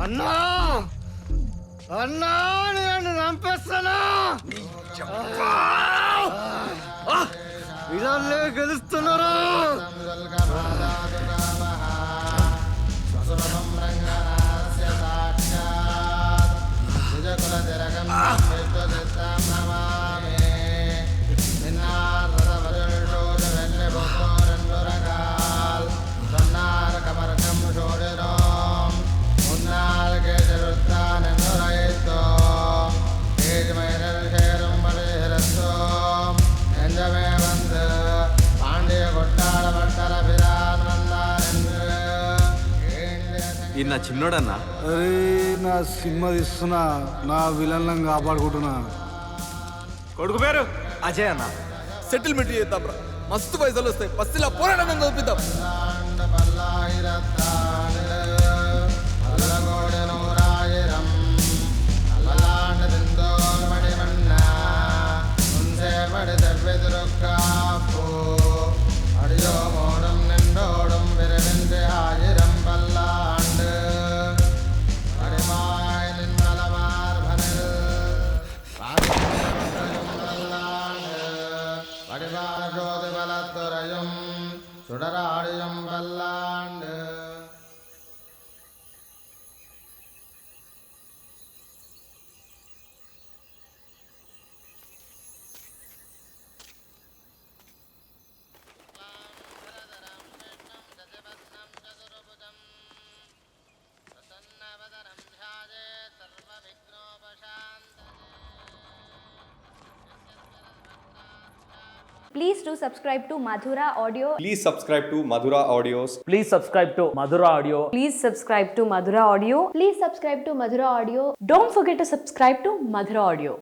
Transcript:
అన్నా అన్నా నేను చంపేస్తానా ఇలానే గెలుస్తున్నారా నా చిన్నోడన్నా అరే నా సినిమా తీస్తున్నా నా విలన్లను కాపాడుకుంటున్నా. కొడుకు పేరు అజయ్ అన్న. సెటిల్మెంట్ చేద్దాం రా, మస్తు పైసలు వస్తాయి. పస్తిలా పోరాటం చూపిద్దాం. Please do subscribe to Madhura Audio. Please subscribe to Madhura Audios. Please subscribe to Madhura Audio. Please subscribe to Madhura Audio. Please subscribe to Madhura Audio. Don't forget to subscribe to Madhura Audio.